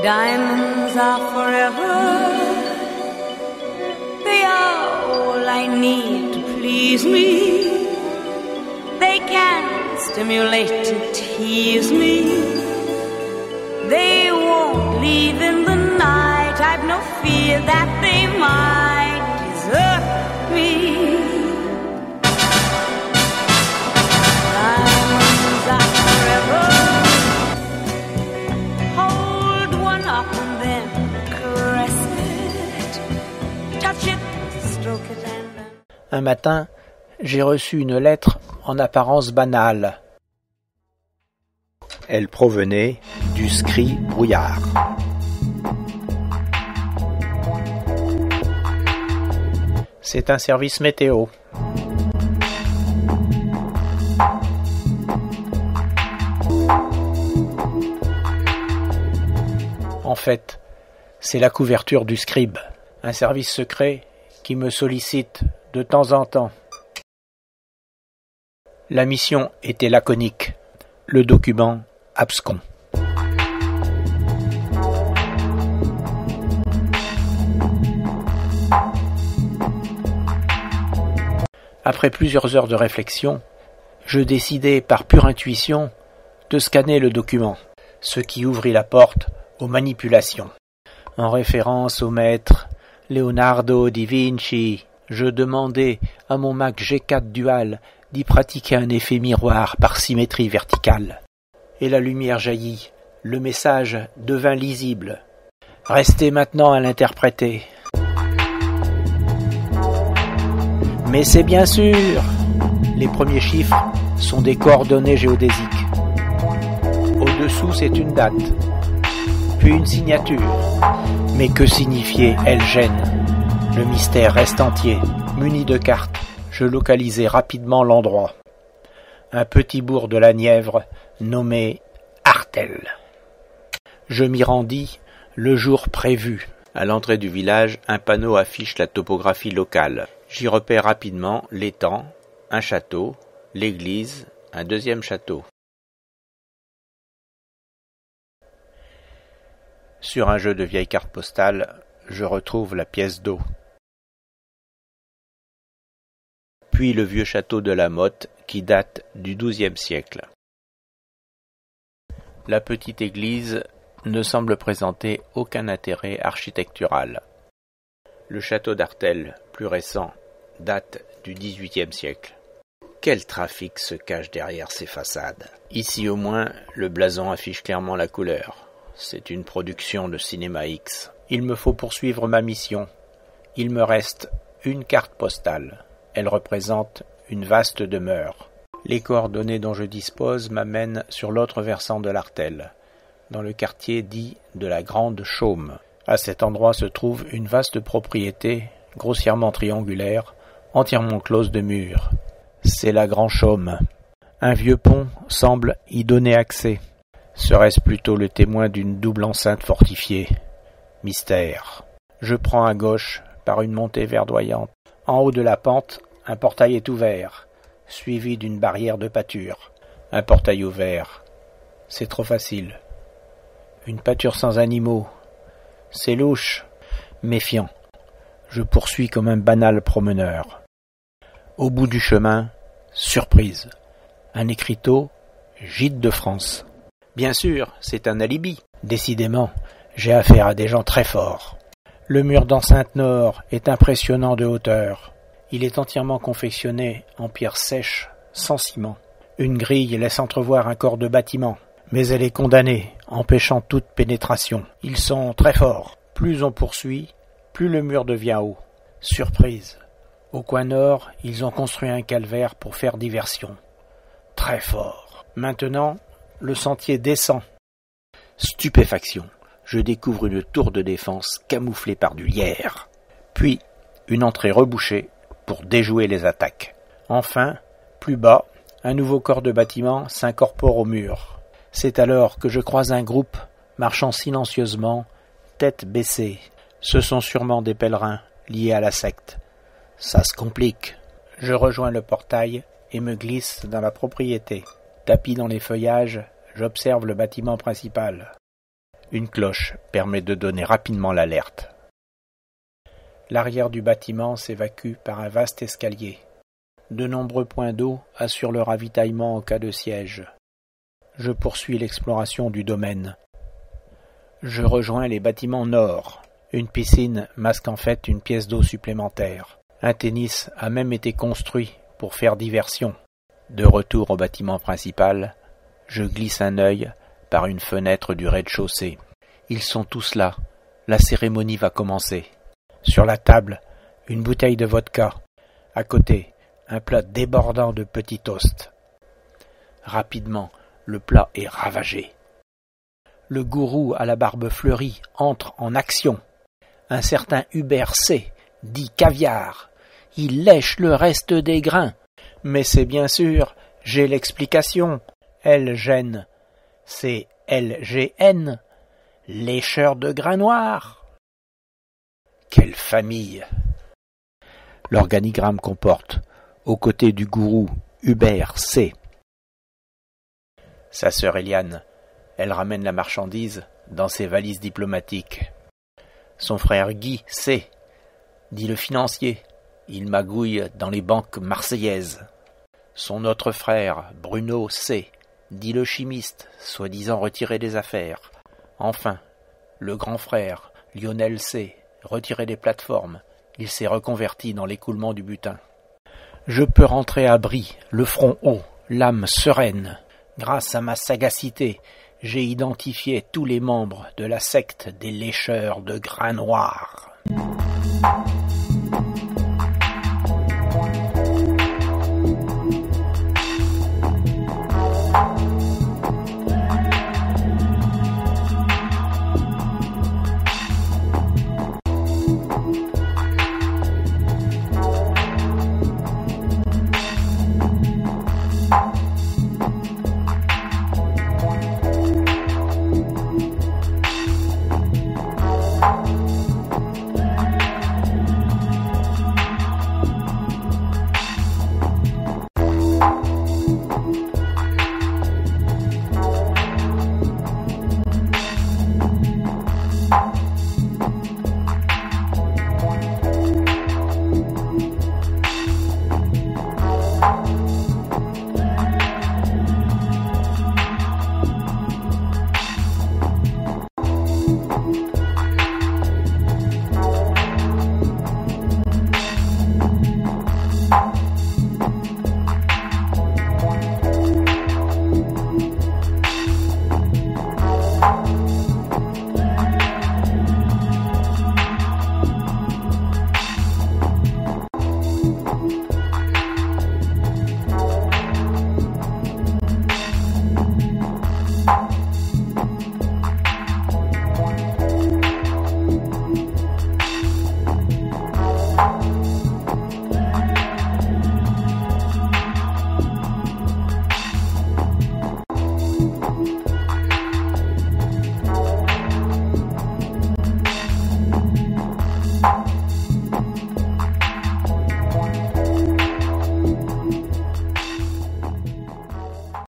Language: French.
Diamonds are forever. They are all I need to please me. They can stimulate and tease me. They won't leave in the night. I've no fear that they might desert me. Diamonds are forever. Hold one up and then caress it. Touch it, stroke it and then... Un matin, j'ai reçu une lettre en apparence banale. Elle provenait du Scri Brouillard. C'est un service météo. En fait, c'est la couverture du Scribe, un service secret qui me sollicite de temps en temps. La mission était laconique, le document abscon. Après plusieurs heures de réflexion, je décidai par pure intuition de scanner le document, ce qui ouvrit la porte aux manipulations. En référence au maître Leonardo da Vinci, je demandai à mon Mac G4 Dual d'y pratiquer un effet miroir par symétrie verticale. Et la lumière jaillit, le message devint lisible. Restez maintenant à l'interpréter. Mais c'est bien sûr. Les premiers chiffres sont des coordonnées géodésiques. Au-dessous, c'est une date, puis une signature. Mais que signifiait Elgène? Le mystère reste entier. Muni de cartes, je localisai rapidement l'endroit. Un petit bourg de la Nièvre nommé Artel. Je m'y rendis le jour prévu. À l'entrée du village, un panneau affiche la topographie locale. J'y repère rapidement l'étang, un château, l'église, un deuxième château. Sur un jeu de vieilles cartes postales, je retrouve la pièce d'eau. Puis le vieux château de la Motte qui date du XIIe siècle. La petite église ne semble présenter aucun intérêt architectural. Le château d'Artel, plus récent, date du XVIIIe siècle. Quel trafic se cache derrière ces façades? Ici au moins, le blason affiche clairement la couleur. C'est une production de Cinéma X. Il me faut poursuivre ma mission. Il me reste une carte postale. Elle représente une vaste demeure. Les coordonnées dont je dispose m'amènent sur l'autre versant de l'Artel, dans le quartier dit de la Grande Chaume. À cet endroit se trouve une vaste propriété, grossièrement triangulaire, entièrement close de murs. C'est la Grande Chaume. Un vieux pont semble y donner accès. Serait-ce plutôt le témoin d'une double enceinte fortifiée? Mystère. Je prends à gauche par une montée verdoyante. En haut de la pente, un portail est ouvert, suivi d'une barrière de pâture. Un portail ouvert. C'est trop facile. Une pâture sans animaux. C'est louche. Méfiant. Je poursuis comme un banal promeneur. Au bout du chemin, surprise. Un écriteau, Gîte de France. Bien sûr, c'est un alibi. Décidément, j'ai affaire à des gens très forts. Le mur d'enceinte nord est impressionnant de hauteur. Il est entièrement confectionné en pierre sèche, sans ciment. Une grille laisse entrevoir un corps de bâtiment, mais elle est condamnée, empêchant toute pénétration. Ils sont très forts. Plus on poursuit, plus le mur devient haut. Surprise. Au coin nord, ils ont construit un calvaire pour faire diversion. Très fort. Maintenant, le sentier descend. Stupéfaction. Je découvre une tour de défense camouflée par du lierre. Puis, une entrée rebouchée pour déjouer les attaques. Enfin, plus bas, un nouveau corps de bâtiment s'incorpore au mur. C'est alors que je croise un groupe marchant silencieusement, tête baissée. Ce sont sûrement des pèlerins liés à la secte. Ça se complique. Je rejoins le portail et me glisse dans la propriété. Tapis dans les feuillages, j'observe le bâtiment principal. Une cloche permet de donner rapidement l'alerte. L'arrière du bâtiment s'évacue par un vaste escalier. De nombreux points d'eau assurent le ravitaillement en cas de siège. Je poursuis l'exploration du domaine. Je rejoins les bâtiments nord. Une piscine masque en fait une pièce d'eau supplémentaire. Un tennis a même été construit pour faire diversion. De retour au bâtiment principal, je glisse un œil par une fenêtre du rez-de-chaussée. Ils sont tous là. La cérémonie va commencer. Sur la table, une bouteille de vodka. À côté, un plat débordant de petits toasts. Rapidement, le plat est ravagé. Le gourou à la barbe fleurie entre en action. Un certain Hubert C, dit caviar. Il lèche le reste des grains. Mais c'est bien sûr, j'ai l'explication. Elle gêne. C'est LGN, lécheur de grains noirs. Quelle famille! L'organigramme comporte, aux côtés du gourou Hubert C. Sa sœur Eliane, elle ramène la marchandise dans ses valises diplomatiques. Son frère Guy C, dit le financier, il magouille dans les banques marseillaises. Son autre frère Bruno C, dit le chimiste, soi-disant retiré des affaires. Enfin, le grand frère Lionel C, retiré des plateformes, il s'est reconverti dans l'écoulement du butin. Je peux rentrer à Brie, le front haut, l'âme sereine. Grâce à ma sagacité, j'ai identifié tous les membres de la secte des lécheurs de grains noirs.